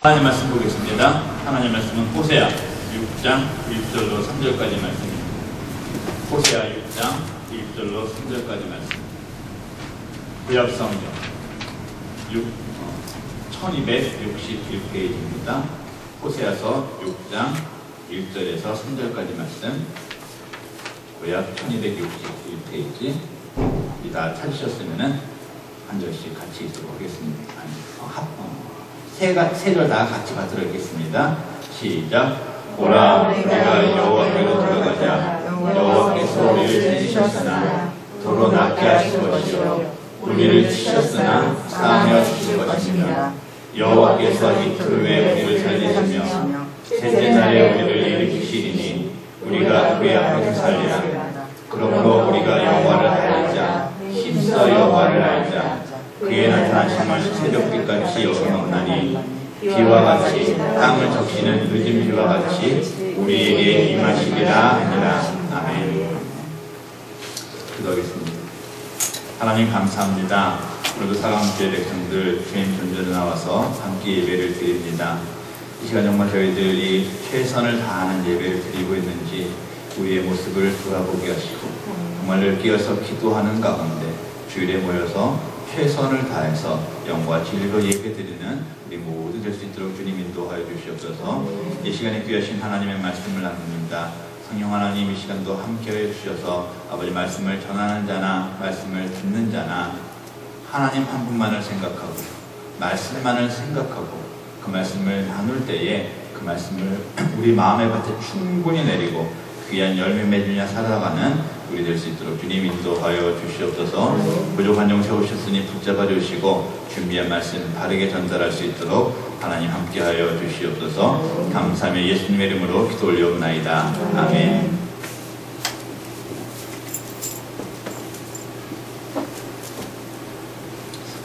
하나님 말씀 보겠습니다. 하나님 말씀은 호세아 6장 1절로 3절까지 말씀입니다. 호세아 6장 1절로 3절까지 말씀. 구약성경 1261페이지입니다. 호세아서 6장 1절에서 3절까지 말씀. 구약 1261페이지. 다 찾으셨으면 한 절씩 같이 읽도록 하겠습니다. 세 절 다 같이 받도록 하겠습니다. 시작. 보라, 우리가 여호와께로 들어가자. 여호와께서 우리를 찾으셨으나 도로 낫게 하실 것이요 우리를 치셨으나 싸매어 주실 것입니다. 여호와께서 이틀 후에 우리를 살리시며 셋째 날에 우리를 일으키시리니 우리가 그의 앞에서 살리라. 그러므로 우리가 여호와를 알자. 힘써 여호와를 알자. 그의 나타나심을 새벽빛같이 여겨놓나니 비와 같이 땅을 적시는 늦은 비와 같이 우리에게 임하시리라 하니라. 아멘. 기도하겠습니다. 하나님 감사합니다. 오늘도 사랑하는 백성들 주님 존전에 나와서 함께 예배를 드립니다. 이 시간 정말 저희들이 최선을 다하는 예배를 드리고 있는지 우리의 모습을 돌아보게 하시고 정말 늘 끼어서 기도하는 가운데 주일에 모여서 최선을 다해서 영과 진리로 예배드리는 우리 모두 될 수 있도록 주님 인도하여 주시옵소서. 이 시간에 귀하신 하나님의 말씀을 나눕니다. 성령 하나님 이 시간도 함께해 주셔서 아버지 말씀을 전하는 자나 말씀을 듣는 자나 하나님 한 분만을 생각하고 말씀만을 생각하고 그 말씀을 나눌 때에 그 말씀을 우리 마음의 밭에 충분히 내리고 귀한 열매 맺으며 살아가는 우리 될 수 있도록 주님 인도하여 주시옵소서. 부족한 종 세우셨으니 붙잡아 주시고 준비한 말씀 바르게 전달할 수 있도록 하나님 함께하여 주시옵소서. 감사하며 예수님의 이름으로 기도 올려옵나이다. 아멘.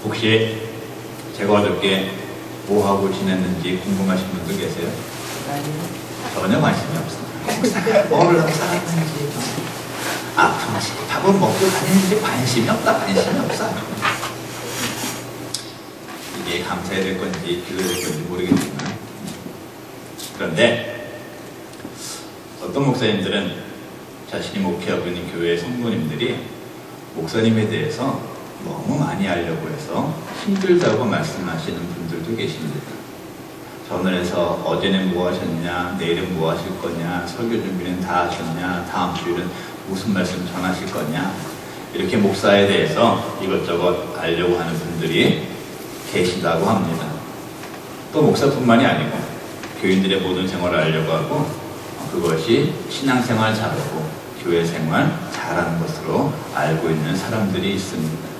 혹시 제가 어저께 뭐하고 지냈는지 궁금하신 분들 계세요? 전혀 관심이 없어요. 뭐를 하고 살았는지 아픈지 밥을 먹고 다니는지 관심이 없다. 관심이 없어요. 이게 감사해야 될 건지 기도해야 될 건지 모르겠지만 그런데 어떤 목사님들은 자신이 목회하고 있는 교회의 성도님들이 목사님에 대해서 너무 많이 알려고 해서 힘들다고 말씀하시는 분들도 계십니다. 전원에서 어제는 뭐 하셨냐, 내일은 뭐 하실 거냐, 설교 준비는 다 하셨냐, 다음 주일은 무슨 말씀 전하실 거냐, 이렇게 목사에 대해서 이것저것 알려고 하는 분들이 계시다고 합니다. 또 목사뿐만이 아니고 교인들의 모든 생활을 알려고 하고 그것이 신앙생활 잘하고 교회 생활 잘하는 것으로 알고 있는 사람들이 있습니다.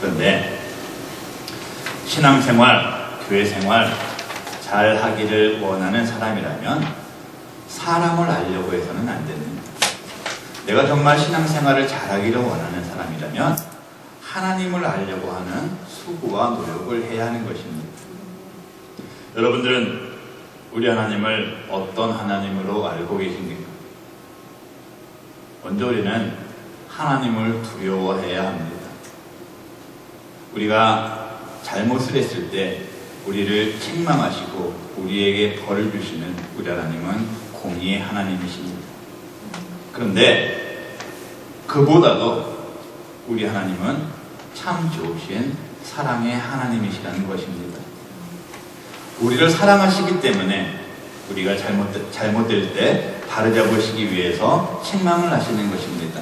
그런데 신앙생활, 교회 생활 잘 하기를 원하는 사람이라면 사람을 알려고 해서는 안 됩니다. 내가 정말 신앙생활을 잘하기를 원하는 사람이라면 하나님을 알려고 하는 수고와 노력을 해야 하는 것입니다. 여러분들은 우리 하나님을 어떤 하나님으로 알고 계십니까? 먼저 우리는 하나님을 두려워해야 합니다. 우리가 잘못을 했을 때 우리를 책망하시고 우리에게 벌을 주시는 우리 하나님은 공의의 하나님이십니다. 그런데 그보다도 우리 하나님은 참 좋으신 사랑의 하나님이시라는 것입니다. 우리를 사랑하시기 때문에 우리가 잘못될 때 바로잡으시기 위해서 책망을 하시는 것입니다.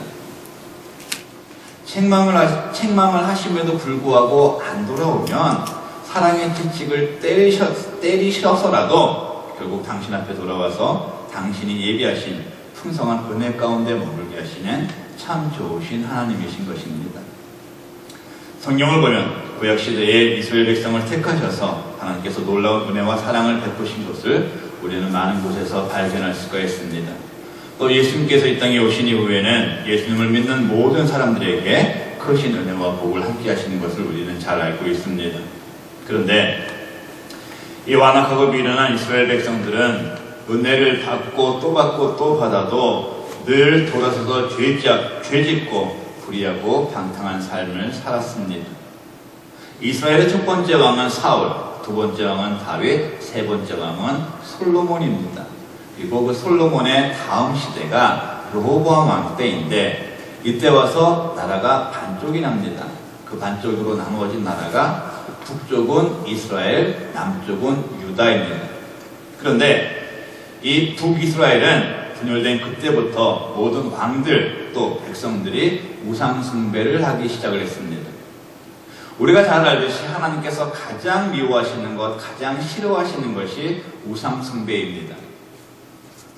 책망을 하심에도 불구하고 안 돌아오면 사랑의 채찍을 때리셔서라도 결국 당신 앞에 돌아와서 당신이 예비하신 풍성한 은혜 가운데 머물게 하시는 참 좋으신 하나님이신 것입니다. 성경을 보면 구약시대에 이스라엘 백성을 택하셔서 하나님께서 놀라운 은혜와 사랑을 베푸신 것을 우리는 많은 곳에서 발견할 수가 있습니다. 또 예수님께서 이 땅에 오신 이후에는 예수님을 믿는 모든 사람들에게 크신 은혜와 복을 함께 하시는 것을 우리는 잘 알고 있습니다. 그런데 이 완악하고 미련한 이스라엘 백성들은 은혜를 받고 또 받아도 늘 돌아서서 죄짓고 불의하고 방탕한 삶을 살았습니다. 이스라엘의 첫 번째 왕은 사울, 두 번째 왕은 다윗, 세 번째 왕은 솔로몬입니다. 그리고 그 솔로몬의 다음 시대가 르호보암 왕 때인데 이때 와서 나라가 반쪽이 납니다. 그 반쪽으로 나누어진 나라가 북쪽은 이스라엘, 남쪽은 유다입니다. 그런데 이 북이스라엘은 분열된 그때부터 모든 왕들 또 백성들이 우상 숭배를 하기 시작을 했습니다. 우리가 잘 알듯이 하나님께서 가장 미워하시는 것, 가장 싫어하시는 것이 우상 숭배입니다.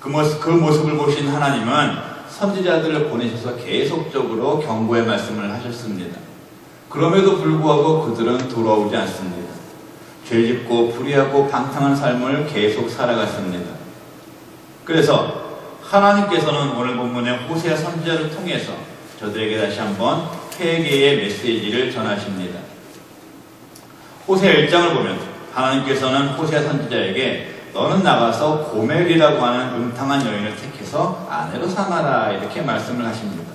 그 모습을 보신 하나님은 선지자들을 보내셔서 계속적으로 경고의 말씀을 하셨습니다. 그럼에도 불구하고 그들은 돌아오지 않습니다. 죄짓고 불의하고 방탕한 삶을 계속 살아갔습니다. 그래서 하나님께서는 오늘 본문의 호세아 선지자를 통해서 저들에게 다시 한번 회개의 메시지를 전하십니다. 호세아 1장을 보면 하나님께서는 호세아 선지자에게 너는 나가서 고멜이라고 하는 음탕한 여인을 택해서 아내로 삼아라 이렇게 말씀을 하십니다.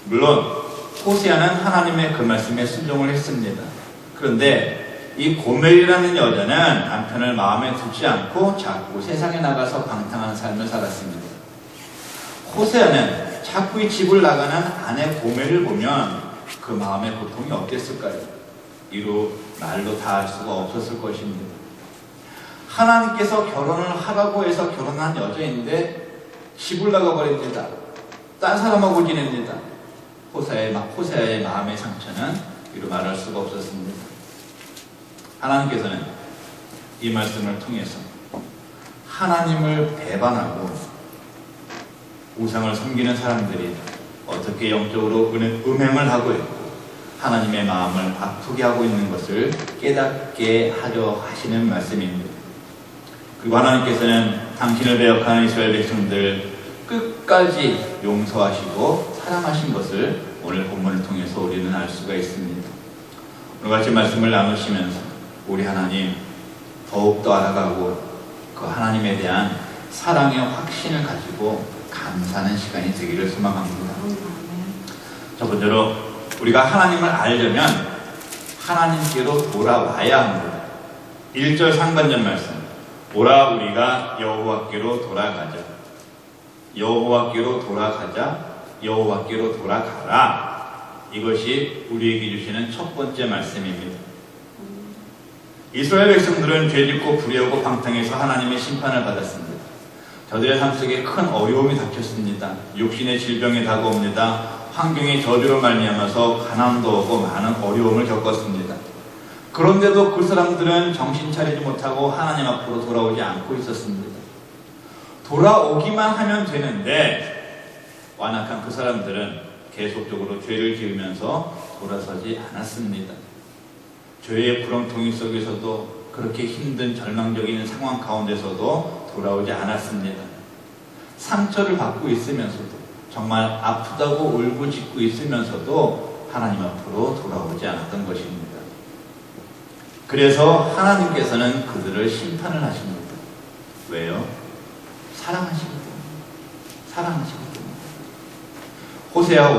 물론 호세아는 하나님의 그 말씀에 순종을 했습니다. 그런데 이 고멜이라는 여자는 남편을 마음에 두지 않고 자꾸 세상에 나가서 방탕한 삶을 살았습니다. 호세아는 자꾸 이 집을 나가는 아내 고멜을 보면 그 마음의 고통이 어땠을까요? 이루 말로 다 할 수가 없었을 것입니다. 하나님께서 결혼을 하라고 해서 결혼한 여자인데 집을 나가버립니다. 딴 사람하고 지냅니다. 호세아의 마음의 상처는 이루 말할 수가 없었습니다. 하나님께서는 이 말씀을 통해서 하나님을 배반하고 우상을 섬기는 사람들이 어떻게 영적으로 음행을 하고 있고 하나님의 마음을 아프게 하고 있는 것을 깨닫게 하려 하시는 말씀입니다. 그리고 하나님께서는 당신을 배역하는 이스라엘 백성들 끝까지 용서하시고 사랑하신 것을 오늘 본문을 통해서 우리는 알 수가 있습니다. 오늘같이 말씀을 나누시면서 우리 하나님 더욱더 알아가고 그 하나님에 대한 사랑의 확신을 가지고 감사하는 시간이 되기를 소망합니다. 첫 번째로 우리가 하나님을 알려면 하나님께로 돌아와야 합니다. 1절 상반절 말씀 오라 우리가 여호와께로 돌아가자. 여호와께로 돌아가자. 여호와께로 돌아가라. 이것이 우리에게 주시는 첫 번째 말씀입니다. 이스라엘 백성들은 죄짓고 불의하고 방탕해서 하나님의 심판을 받았습니다. 저들의 삶 속에 큰 어려움이 닥쳤습니다. 육신의 질병이 다가옵니다. 환경의 저주로 말미암아서 가난도 오고 많은 어려움을 겪었습니다. 그런데도 그 사람들은 정신 차리지 못하고 하나님 앞으로 돌아오지 않고 있었습니다. 돌아오기만 하면 되는데 완악한 그 사람들은 계속적으로 죄를 지으면서 돌아서지 않았습니다. 죄의 구렁텅이 속에서도 그렇게 힘든 절망적인 상황 가운데서도 돌아오지 않았습니다. 상처를 받고 있으면서도 정말 아프다고 울부짖고 있으면서도 하나님 앞으로 돌아오지 않았던 것입니다. 그래서 하나님께서는 그들을 심판을 하십니다. 왜요? 사랑하시기 때문에. 사랑하시기 때문에. 호세아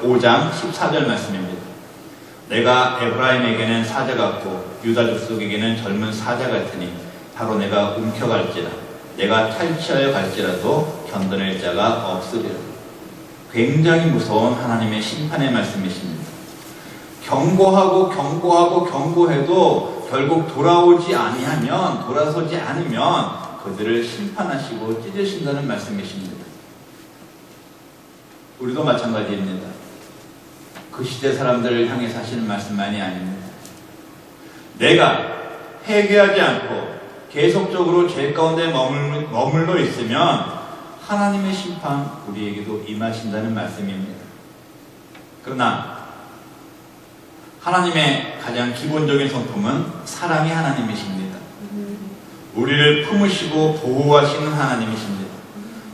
5장 14절 말씀입니다. 내가 에브라임에게는 사자 같고 유다 족속에게는 젊은 사자 같으니 바로 내가 움켜갈지라 내가 탈취하여 갈지라도 견뎌낼 자가 없으리라. 굉장히 무서운 하나님의 심판의 말씀이십니다. 경고해도 결국 돌아오지 아니하면 돌아서지 않으면 그들을 심판하시고 찢으신다는 말씀이십니다. 우리도 마찬가지입니다. 그 시대 사람들을 향해서 하시는 말씀만이 아닙니다. 내가 회개하지 않고 계속적으로 죄 가운데 머물러 있으면 하나님의 심판 우리에게도 임하신다는 말씀입니다. 그러나 하나님의 가장 기본적인 성품은 사랑의 하나님이십니다. 우리를 품으시고 보호하시는 하나님이십니다.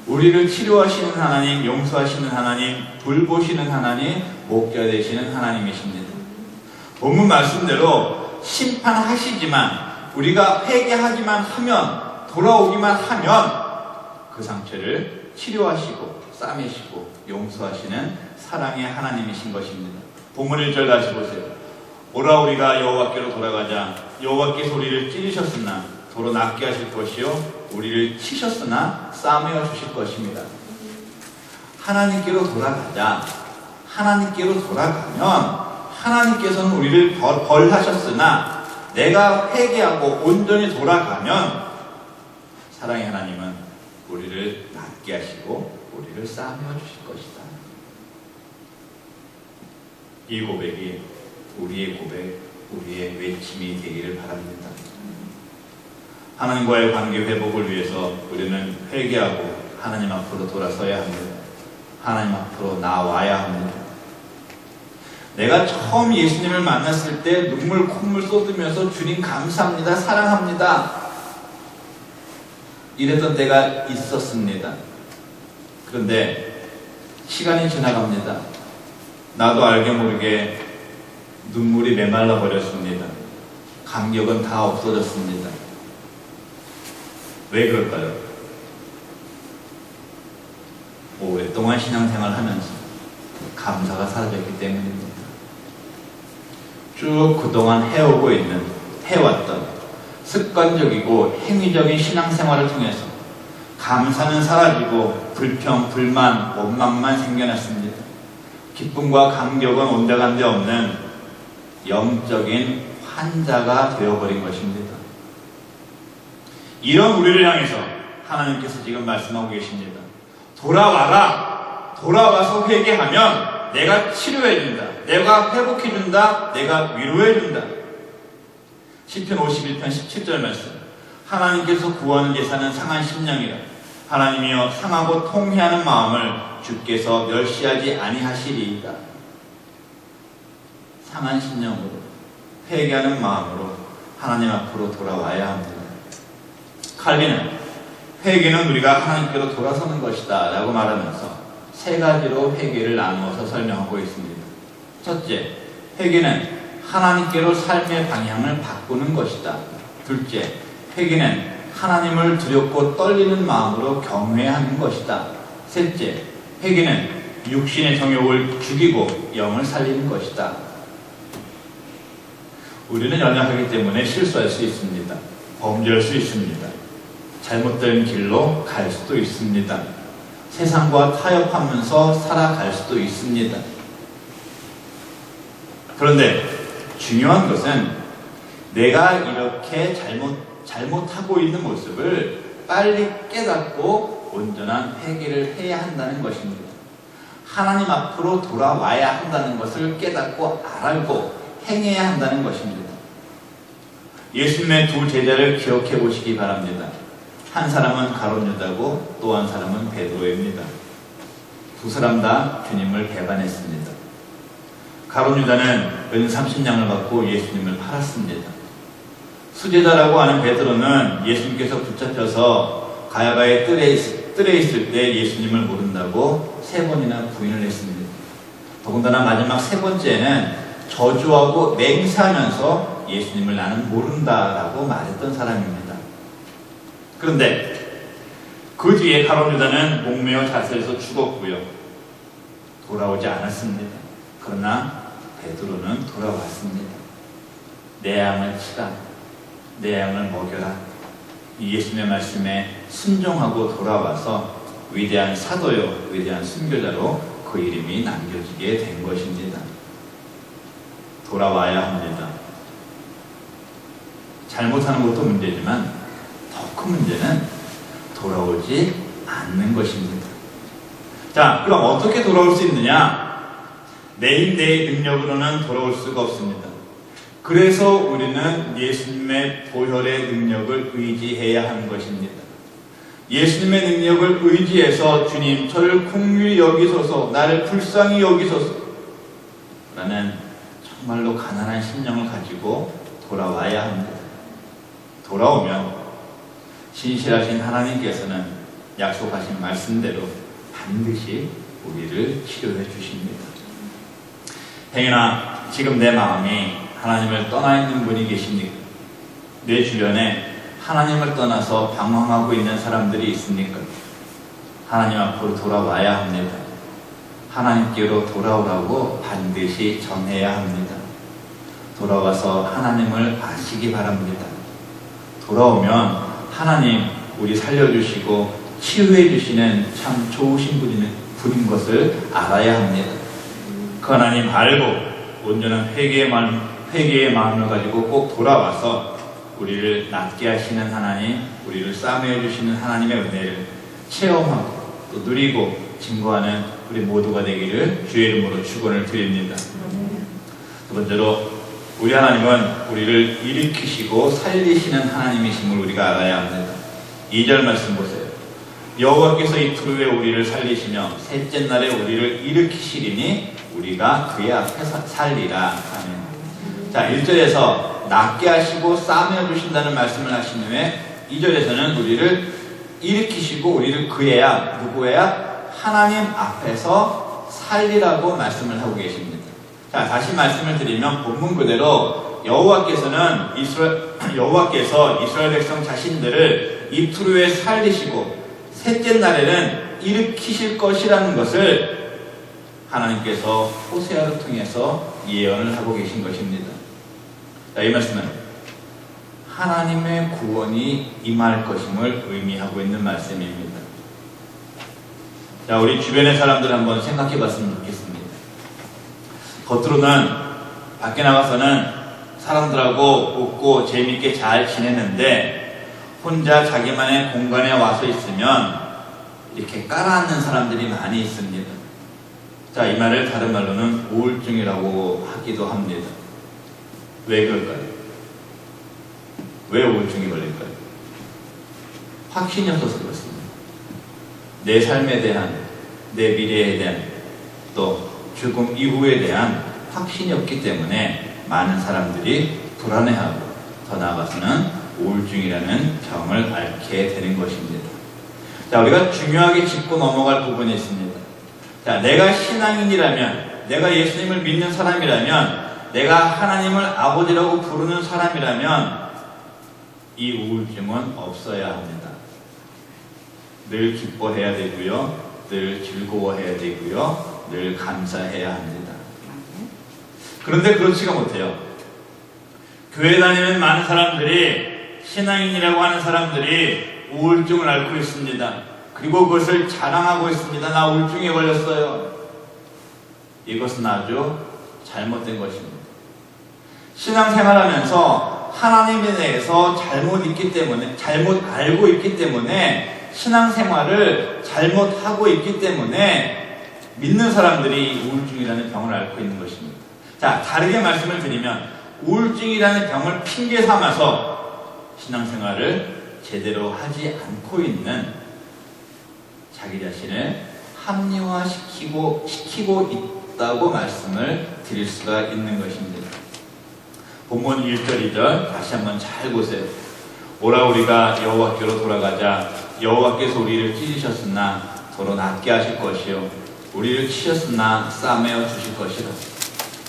우리를 치료하시는 하나님, 용서하시는 하나님, 돌보시는 하나님, 목자 되시는 하나님이십니다. 본문 말씀대로 심판하시지만 우리가 회개하기만 하면 돌아오기만 하면 그 상처를 치료하시고 싸매시고 용서하시는 사랑의 하나님이신 것입니다. 본문 1절 다시 보세요. 오라 우리가 여호와께로 돌아가자. 여호와께서 우리를 찌르셨으나 도로 낫게 하실 것이요 우리를 치셨으나 싸매어 주실 것입니다. 하나님께로 돌아가자. 하나님께로 돌아가면 하나님께서는 우리를 벌하셨으나 내가 회개하고 온전히 돌아가면 사랑의 하나님은 우리를 낫게 하시고 우리를 싸매어 주실 것이다. 이 고백이 우리의 고백, 우리의 외침이 되기를 바랍니다. 하나님과의 관계 회복을 위해서 우리는 회개하고 하나님 앞으로 돌아서야 합니다. 하나님 앞으로 나와야 합니다. 내가 처음 예수님을 만났을 때 눈물 콧물 쏟으면서 주님 감사합니다, 사랑합니다 이랬던 때가 있었습니다. 그런데 시간이 지나갑니다. 나도 알게 모르게 눈물이 메말라 버렸습니다. 감격은 다 없어졌습니다. 왜 그럴까요? 오랫동안 신앙생활 하면서 감사가 사라졌기 때문입니다. 쭉 그동안 해왔던 습관적이고 행위적인 신앙생활을 통해서 감사는 사라지고 불평, 불만, 원망만 생겨났습니다. 기쁨과 감격은 온데간데 없는 영적인 환자가 되어버린 것입니다. 이런 우리를 향해서 하나님께서 지금 말씀하고 계십니다. 돌아와라. 돌아와서 회개하면 내가 치료해준다. 내가 회복해준다. 내가 위로해준다. 시편 51편 17절 말씀. 하나님께서 구하는 제사는 상한 심령이라. 하나님이여 상하고 통회하는 마음을 주께서 멸시하지 아니하시리이다. 상한 심령으로 회개하는 마음으로 하나님 앞으로 돌아와야 합니다. 칼빈은 회개는 우리가 하나님께로 돌아서는 것이다 라고 말하면서 세 가지로 회개를 나누어서 설명하고 있습니다. 첫째, 회개는 하나님께로 삶의 방향을 바꾸는 것이다. 둘째, 회개는 하나님을 두렵고 떨리는 마음으로 경외하는 것이다. 셋째, 회개는 육신의 정욕을 죽이고 영을 살리는 것이다. 우리는 연약하기 때문에 실수할 수 있습니다. 범죄할 수 있습니다. 잘못된 길로 갈 수도 있습니다. 세상과 타협하면서 살아갈 수도 있습니다. 그런데 중요한 것은 내가 이렇게 잘못하고 있는 모습을 빨리 깨닫고 온전한 회개를 해야 한다는 것입니다. 하나님 앞으로 돌아와야 한다는 것을 깨닫고 알고 행해야 한다는 것입니다. 예수님의 두 제자를 기억해 보시기 바랍니다. 한 사람은 가룟 유다고 또 한 사람은 베드로입니다. 두 사람 다 주님을 배반했습니다. 가룟 유다는 은 30냥을 받고 예수님을 팔았습니다. 수제자라고 하는 베드로는 예수님께서 붙잡혀서 가야바의 뜰에 있을 때 예수님을 모른다고 3번이나 부인을 했습니다. 더군다나 마지막 3번째는 저주하고 맹세하면서 예수님을 나는 모른다라고 말했던 사람입니다. 그런데 그 뒤에 가룟 유다는 목매어 자살해서 죽었고요. 돌아오지 않았습니다. 그러나 베드로는 돌아왔습니다. 내 양을 치라. 내 양을 먹여라. 이 예수님의 말씀에 순종하고 돌아와서 위대한 사도요, 위대한 순교자로 그 이름이 남겨지게 된 것입니다. 돌아와야 합니다. 잘못하는 것도 문제지만 더 큰 문제는 돌아오지 않는 것입니다. 자, 그럼 어떻게 돌아올 수 있느냐? 내 힘, 내 능력으로는 돌아올 수가 없습니다. 그래서 우리는 예수님의 보혈의 능력을 의지해야 하는 것입니다. 예수님의 능력을 의지해서 주님, 저를 긍휼히 여기소서, 나를 불쌍히 여기소서 라는 정말로 가난한 심령을 가지고 돌아와야 합니다. 돌아오면 신실하신 하나님께서는 약속하신 말씀대로 반드시 우리를 치료해 주십니다. 행여나 지금 내 마음이 하나님을 떠나 있는 분이 계십니까? 내 주변에 하나님을 떠나서 방황하고 있는 사람들이 있습니까? 하나님 앞으로 돌아와야 합니다. 하나님께로 돌아오라고 반드시 전해야 합니다. 돌아와서 하나님을 아시기 바랍니다. 돌아오면 하나님 우리 살려주시고 치유해 주시는 참 좋으신 분인 것을 알아야 합니다. 그 하나님 알고 온전한 회개의 마음을 가지고 꼭 돌아와서 우리를 낫게 하시는 하나님, 우리를 싸매어 주시는 하나님의 은혜를 체험하고 또 누리고 증거하는 우리 모두가 되기를 주의 이름으로 축원을 드립니다. 두 번째로 우리 하나님은 우리를 일으키시고 살리시는 하나님이심을 우리가 알아야 합니다. 2절 말씀 보세요. 여호와께서 이틀 후에 우리를 살리시며 셋째 날에 우리를 일으키시리니 우리가 그의 앞에서 살리라. 아멘. 자, 1절에서 낫게 하시고 싸매어 주신다는 말씀을 하신 후에 2절에서는 우리를 일으키시고 우리를 그의 앞, 누구의 앞? 하나님 앞에서 살리라고 말씀을 하고 계십니다. 자, 다시 말씀을 드리면 본문 그대로 여호와께서 이스라엘 백성 자신들을 이틀 후에 살리시고 셋째 날에는 일으키실 것이라는 것을 하나님께서 호세아를 통해서 예언을 하고 계신 것입니다. 자, 이 말씀은 하나님의 구원이 임할 것임을 의미하고 있는 말씀입니다. 자, 우리 주변의 사람들 한번 생각해 봤으면 좋겠습니다. 겉으로는 밖에 나가서는 사람들하고 웃고 재미있게 잘 지내는데 혼자 자기만의 공간에 와서 있으면 이렇게 깔아앉는 사람들이 많이 있습니다. 자, 이 말을 다른 말로는 우울증이라고 하기도 합니다. 왜 그럴까요? 왜 우울증이 걸릴까요? 확신이 없어서 그렇습니다. 내 삶에 대한, 내 미래에 대한, 또 죽음 이후에 대한 확신이 없기 때문에 많은 사람들이 불안해하고 더 나아가서는 우울증이라는 병을 앓게 되는 것입니다. 자, 우리가 중요하게 짚고 넘어갈 부분이 있습니다. 자, 내가 신앙인이라면, 내가 예수님을 믿는 사람이라면, 내가 하나님을 아버지라고 부르는 사람이라면 이 우울증은 없어야 합니다. 늘 기뻐해야 되고요, 늘 즐거워해야 되고요, 늘 감사해야 합니다. 그런데 그렇지가 못해요. 교회 다니는 많은 사람들이, 신앙인이라고 하는 사람들이 우울증을 앓고 있습니다. 그리고 그것을 자랑하고 있습니다. 나 우울증에 걸렸어요. 이것은 아주 잘못된 것입니다. 신앙생활하면서 하나님에 대해서 잘못 알고 있기 때문에 신앙생활을 잘못하고 있기 때문에 믿는 사람들이 우울증이라는 병을 앓고 있는 것입니다. 자, 다르게 말씀을 드리면 우울증이라는 병을 핑계 삼아서 신앙생활을 제대로 하지 않고 있는 자기 자신을 합리화시키고 있다고 말씀을 드릴 수가 있는 것입니다. 본문 1절 2절 다시 한번 잘 보세요. 오라 우리가 여호와께로 돌아가자. 여호와께서 우리를 찢으셨으나 도로 낫게 하실 것이요 우리를 치셨으나 싸매어 주실 것이라.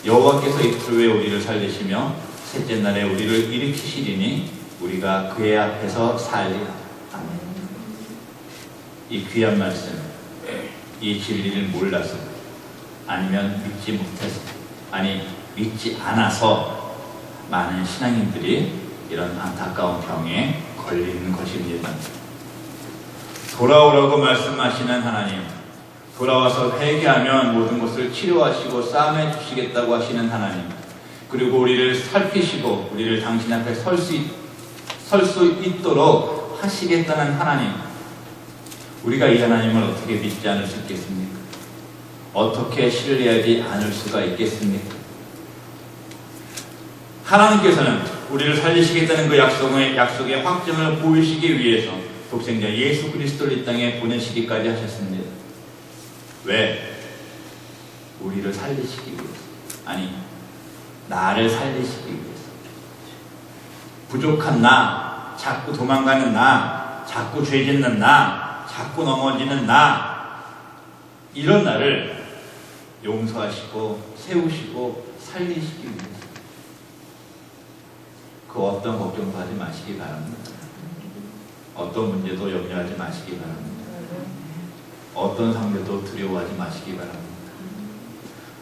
여호와께서 이틀 후에 우리를 살리시며 셋째 날에 우리를 일으키시리니 우리가 그의 앞에서 살리라. 아멘. 이 귀한 말씀, 이 진리를 몰라서, 아니면 믿지 못해서, 아니 믿지 않아서 많은 신앙인들이 이런 안타까운 병에 걸리는 것입니다. 돌아오라고 말씀하시는 하나님, 돌아와서 회개하면 모든 것을 치료하시고 싸매 주시겠다고 하시는 하나님, 그리고 우리를 살피시고 우리를 당신 앞에 설 수 있도록 하시겠다는 하나님, 우리가 이 하나님을 어떻게 믿지 않을 수 있겠습니까? 어떻게 신뢰하지 않을 수가 있겠습니까? 하나님께서는 우리를 살리시겠다는 그 약속의 확증을 보이시기 위해서 독생자 예수 그리스도를 이 땅에 보내시기까지 하셨습니다. 왜? 우리를 살리시기 위해서. 아니, 나를 살리시기 위해서. 부족한 나, 자꾸 도망가는 나, 자꾸 죄 짓는 나, 자꾸 넘어지는 나, 이런 나를 용서하시고 세우시고 살리시기 위해서. 그 어떤 걱정도 하지 마시기 바랍니다. 어떤 문제도 염려하지 마시기 바랍니다. 어떤 상대도 두려워하지 마시기 바랍니다.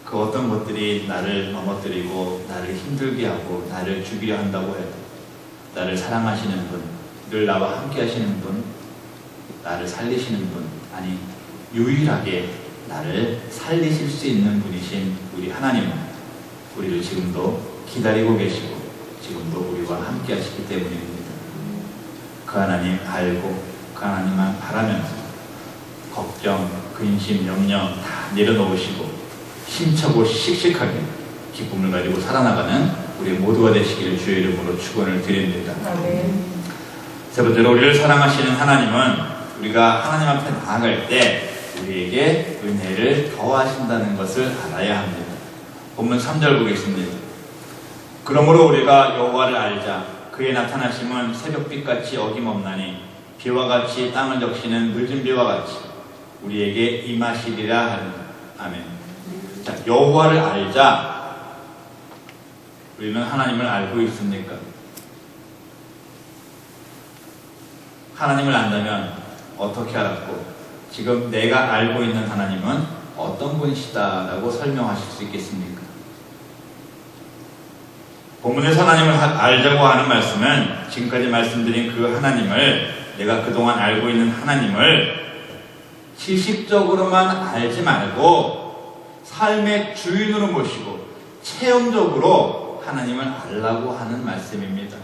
그 어떤 것들이 나를 넘어뜨리고 나를 힘들게 하고 나를 죽이려 한다고 해도 나를 사랑하시는 분, 늘 나와 함께 하시는 분, 나를 살리시는 분, 아니 유일하게 나를 살리실 수 있는 분이신 우리 하나님은 우리를 지금도 기다리고 계시고 지금도 우리와 함께 하시기 때문입니다. 그 하나님 알고 그 하나님만 바라면서 걱정, 근심, 염려 다 내려놓으시고 힘차고 씩씩하게 기쁨을 가지고 살아나가는 우리 모두가 되시기를 주의 이름으로 축원을 드립니다. 세 번째로 우리를 사랑하시는 하나님은 우리가 하나님 앞에 나아갈 때 우리에게 은혜를 더하신다는 것을 알아야 합니다. 본문 3절 보겠습니다. 그러므로 우리가 여호와를 알자. 그의 나타나심은 새벽빛같이 어김없나니 비와 같이 땅을 적시는 늦은 비와 같이 우리에게 임하시리라 하는. 아멘. 자, 여호와를 알자. 우리는 하나님을 알고 있습니까? 하나님을 안다면 어떻게 알았고 지금 내가 알고 있는 하나님은 어떤 분이시다라고 설명하실 수 있겠습니까? 본문에서 하나님을 알자고 하는 말씀은 지금까지 말씀드린 그 하나님을, 내가 그동안 알고 있는 하나님을 지식적으로만 알지 말고 삶의 주인으로 모시고 체험적으로 하나님을 알라고 하는 말씀입니다.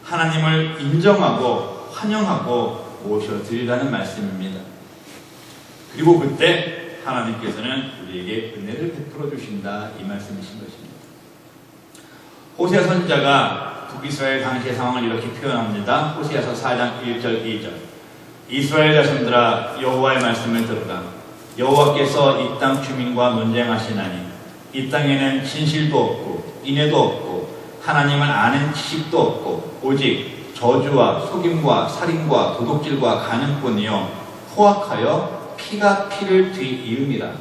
하나님을 인정하고 환영하고 모셔드리라는 말씀입니다. 그리고 그때 하나님께서는 우리에게 은혜를 베풀어 주신다, 이 말씀이신 것입니다. 호세아 선지자가 북이스라엘 당시의 상황을 이렇게 표현합니다. 호세아서 4장 1절 2절. 이스라엘 자손들아 여호와의 말씀을 들으라. 여호와께서 이 땅 주민과 논쟁하시나니 이 땅에는 진실도 없고 인애도 없고 하나님을 아는 지식도 없고 오직 저주와 속임과 살인과 도둑질과 간음뿐이요 포악하여 피가 피를 뒤이음이라.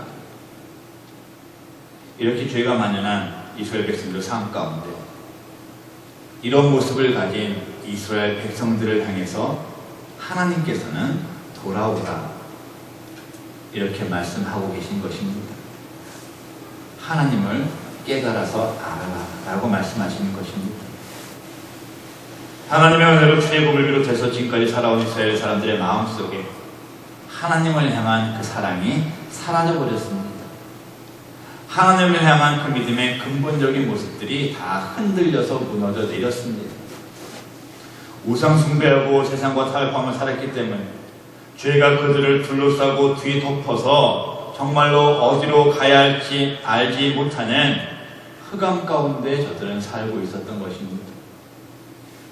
이렇게 죄가 만연한 이스라엘 백성들 삶 가운데 이런 모습을 가진 이스라엘 백성들을 향해서 하나님께서는 돌아오라 이렇게 말씀하고 계신 것입니다. 하나님을 깨달아서 알아라 라고 말씀하시는 것입니다. 하나님의 은혜로 출애굽을 비롯해서 지금까지 살아온 이스라엘 사람들의 마음속에 하나님을 향한 그 사랑이 사라져버렸습니다. 하나님을 향한 그 믿음의 근본적인 모습들이 다 흔들려서 무너져 내렸습니다. 우상 숭배하고 세상과 타협하며 살았기 때문에 죄가 그들을 둘러싸고 뒤덮어서 정말로 어디로 가야 할지 알지 못하는 흑암 가운데 저들은 살고 있었던 것입니다.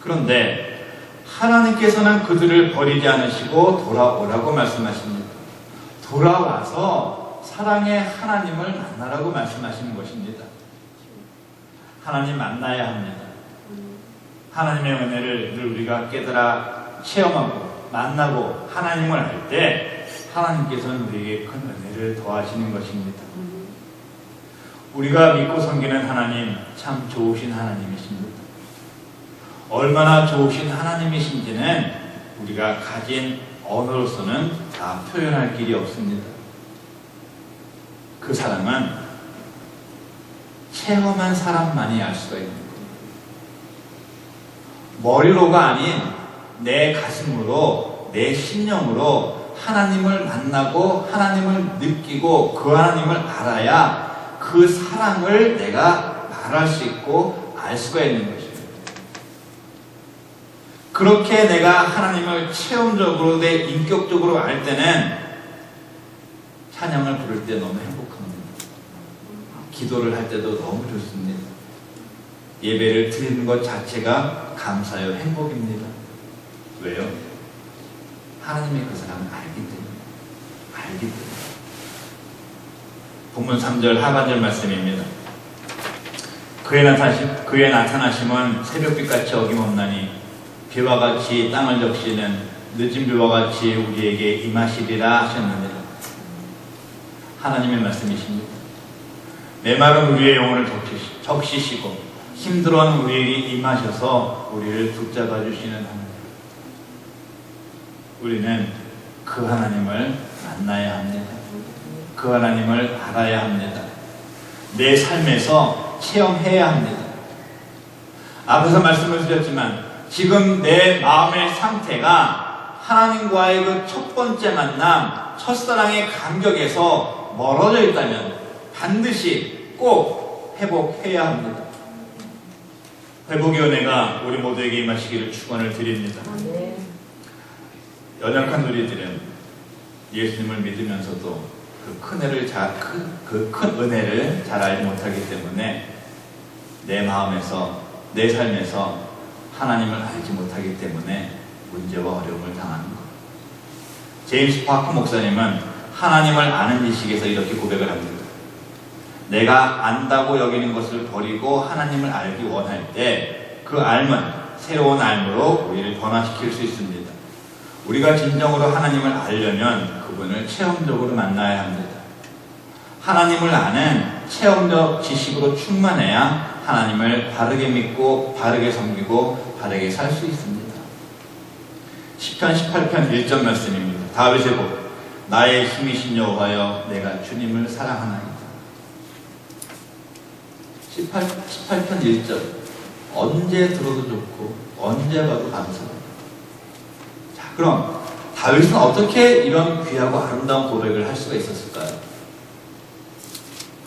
그런데 하나님께서는 그들을 버리지 않으시고 돌아오라고 말씀하십니다. 돌아와서 사랑의 하나님을 만나라고 말씀하시는 것입니다. 하나님 만나야 합니다. 하나님의 은혜를 늘 우리가 깨달아 체험하고 만나고 하나님을 알 때 하나님께서는 우리에게 큰 은혜를 더하시는 것입니다. 우리가 믿고 섬기는 하나님 참 좋으신 하나님이십니다. 얼마나 좋으신 하나님이신지는 우리가 가진 언어로서는 다 표현할 길이 없습니다. 그 사랑은 체험한 사람만이 알 수가 있는 겁니다. 머리로가 아닌 내 가슴으로, 내 심령으로 하나님을 만나고 하나님을 느끼고 그 하나님을 알아야 그 사랑을 내가 말할 수 있고 알 수가 있는 것입니다. 그렇게 내가 하나님을 체험적으로 내 인격적으로 알 때는 찬양을 부를 때 너무 행복합니다. 기도를 할 때도 너무 좋습니다. 예배를 드리는 것 자체가 감사요 행복입니다. 왜요? 하나님의 그 사랑을 알기 때문에. 본문 3절 하반절 말씀입니다. 그의 나타나심은 새벽빛같이 어김없나니 비와 같이 땅을 적시는 늦은 비와 같이 우리에게 임하시리라 하셨느니라. 하나님의 말씀이십니다. 메마른 우리의 영혼을 적시시고 힘들어하는 우리에게 임하셔서 우리를 붙잡아 주시는 하나님. 우리는 그 하나님을 만나야 합니다. 그 하나님을 알아야 합니다. 내 삶에서 체험해야 합니다. 앞에서 말씀을 드렸지만 지금 내 마음의 상태가 하나님과의 그 첫 번째 만남, 첫사랑의 감격에서 멀어져 있다면 반드시 꼭 회복해야 합니다. 회복의 은혜가 우리 모두에게 임하시기를 축원을 드립니다. 연약한 우리들은 예수님을 믿으면서도 그 큰 은혜를 잘 알지 못하기 때문에 내 마음에서, 내 삶에서 하나님을 알지 못하기 때문에 문제와 어려움을 당하는 것. 제임스 파커 목사님은 하나님을 아는 지식에서 이렇게 고백을 합니다. 내가 안다고 여기는 것을 버리고 하나님을 알기 원할 때 그 알은 새로운 알므로 우리를 변화시킬 수 있습니다. 우리가 진정으로 하나님을 알려면 그분을 체험적으로 만나야 합니다. 하나님을 아는 체험적 지식으로 충만해야 하나님을 바르게 믿고 바르게 섬기고 바르게 살 수 있습니다. 시편 18편 1절 말씀입니다. 다윗의 곡, 나의 힘이신 여호와여 내가 주님을 사랑하나이다. 18편 1절, 언제 들어도 좋고 언제 봐도 감사합니다. 자, 그럼 다윗은 어떻게 이런 귀하고 아름다운 고백을 할 수가 있었을까요?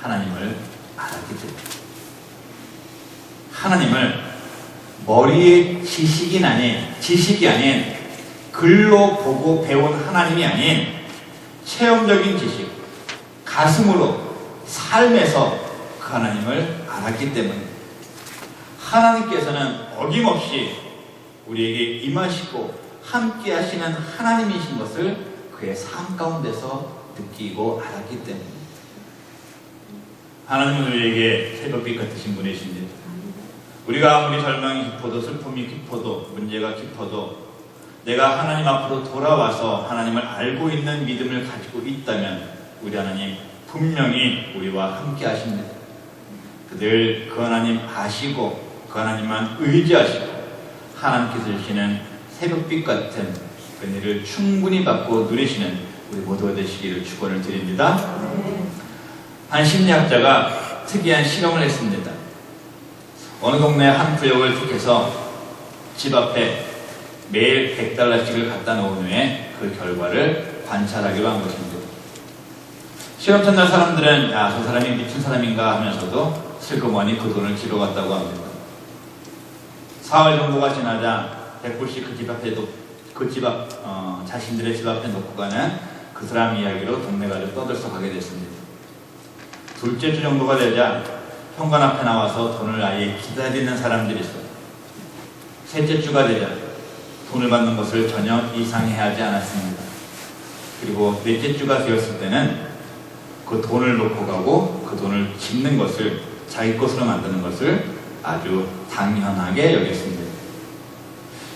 하나님을 알았기 때문에. 하나님을 머리의 지식이 아닌 글로 보고 배운 하나님이 아닌 체험적인 지식, 가슴으로, 삶에서 그 하나님을 알았기 때문에 하나님께서는 어김없이 우리에게 임하시고 함께 하시는 하나님이신 것을 그의 삶 가운데서 느끼고 알았기 때문에 하나님은 우리에게 새벽빛 같으신 분이십니다. 우리가 아무리 절망이 깊어도 슬픔이 깊어도 문제가 깊어도 내가 하나님 앞으로 돌아와서 하나님을 알고 있는 믿음을 가지고 있다면 우리 하나님 분명히 우리와 함께 하십니다. 늘 그 하나님 아시고 그 하나님만 의지하시고 하나님께서 주시는 새벽빛 같은 은혜를 충분히 받고 누리시는 우리 모두가 되시기를 축원을 드립니다. 한 심리학자가 특이한 실험을 했습니다. 어느 동네 한 구역을 택해서 집 앞에 매일 $100씩을 갖다 놓은 후에 그 결과를 관찰하기로 한 것입니다. 실험 첫날 사람들은 저 사람이 미친 사람인가 하면서도 슬그머니 그 돈을 집어 갔다고 합니다. 4월 정도가 지나자 100불씩 자신들의 집 앞에 놓고 가는 그 사람 이야기로 동네가 떠들썩하게 됐습니다. 둘째 주 정도가 되자 현관 앞에 나와서 돈을 아예 기다리는 사람들이 있어요. 셋째 주가 되자 돈을 받는 것을 전혀 이상해하지 않았습니다. 그리고 넷째 주가 되었을 때는 그 돈을 놓고 가고 그 돈을 집는 것을 자기 것으로 만드는 것을 아주 당연하게 여겼습니다.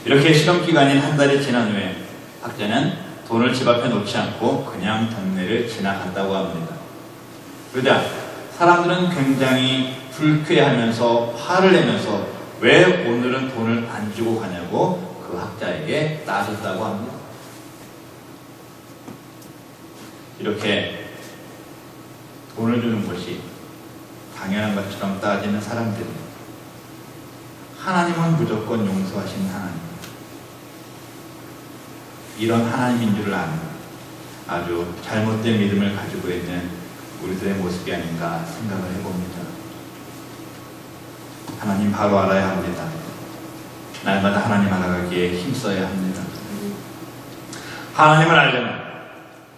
이렇게 실험 기간인 한 달이 지난 후에 학자는 돈을 집 앞에 놓지 않고 그냥 동네를 지나갔다고 합니다. 그러자 사람들은 굉장히 불쾌하면서 화를 내면서 왜 오늘은 돈을 안 주고 가냐고 그 학자에게 따졌다고 합니다. 이렇게 돈을 주는 것이 당연한 것처럼 따지는 사람들이 하나님은 무조건 용서하시는 하나님, 이런 하나님인 줄을 아는 아주 잘못된 믿음을 가지고 있는 우리들의 모습이 아닌가 생각을 해봅니다. 하나님 바로 알아야 합니다. 날마다 하나님 알아가기에 힘써야 합니다. 하나님을 알려면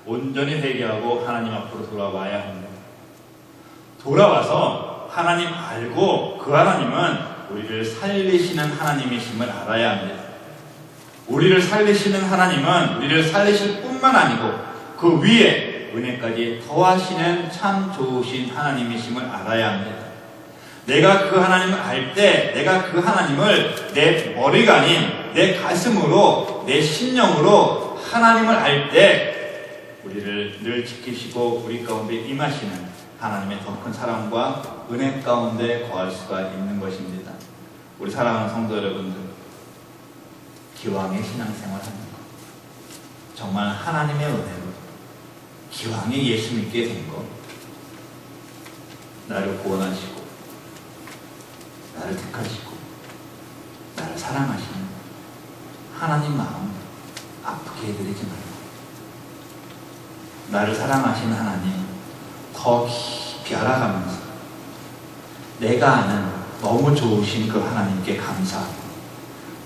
온전히 회개하고 하나님 앞으로 돌아와야 합니다. 돌아와서 하나님 알고 그 하나님은 우리를 살리시는 하나님이심을 알아야 합니다. 우리를 살리시는 하나님은 우리를 살리실 뿐만 아니고 그 위에 은혜까지 더하시는 참 좋으신 하나님이심을 알아야 합니다. 내가 그 하나님을 알 때 내가 그 하나님을 내 머리가 아닌 내 가슴으로 내 심령으로 하나님을 알 때 우리를 늘 지키시고 우리 가운데 임하시는 하나님의 더 큰 사랑과 은혜 가운데 거할 수가 있는 것입니다. 우리 사랑하는 성도 여러분들, 기왕의 신앙생활 하는 것, 정말 하나님의 은혜로 기왕에 예수 믿게 된 것, 나를 구원하시고 나를 택하시고 나를 사랑하시는 하나님 마음 아프게 해드리지 말고, 나를 사랑하시는 하나님 더 깊이 알아가면서 내가 아는 너무 좋으신 그 하나님께 감사하고,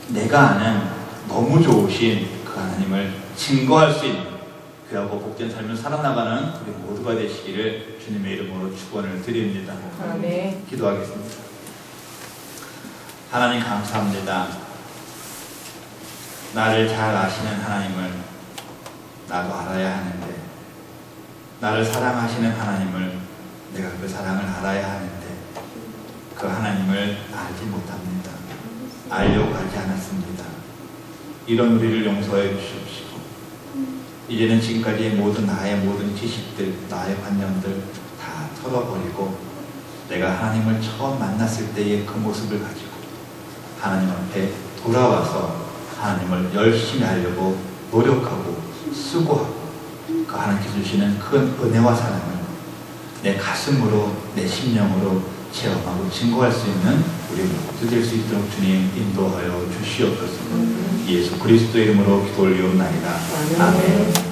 내가 아는 너무 좋으신 그 하나님을 증거할 수 있는 귀하고 복된 삶을 살아나가는 우리 모두가 되시기를 주님의 이름으로 축원을 드립니다. 아멘. 기도하겠습니다. 하나님 감사합니다. 나를 잘 아시는 하나님을 나도 알아야 하는데, 나를 사랑하시는 하나님을 내가 그 사랑을 알아야 하는데 그 하나님을 알지 못합니다. 알려고 하지 않았습니다. 이런 우리를 용서해 주십시오. 이제는 지금까지의 모든 나의 모든 지식들, 나의 관념들 다 털어버리고 내가 하나님을 처음 만났을 때의 그 모습을 가지고 하나님 앞에 돌아와서 하나님을 열심히 하려고 노력하고 수고하고 그 하나님께 주시는 큰 은혜와 사랑을 내 가슴으로, 내 심령으로 체험하고 증거할 수 있는 우리 모두 될 수 있도록 주님 인도하여 주시옵소서. 예수 그리스도 이름으로 기도 올리옵나이다. 아멘.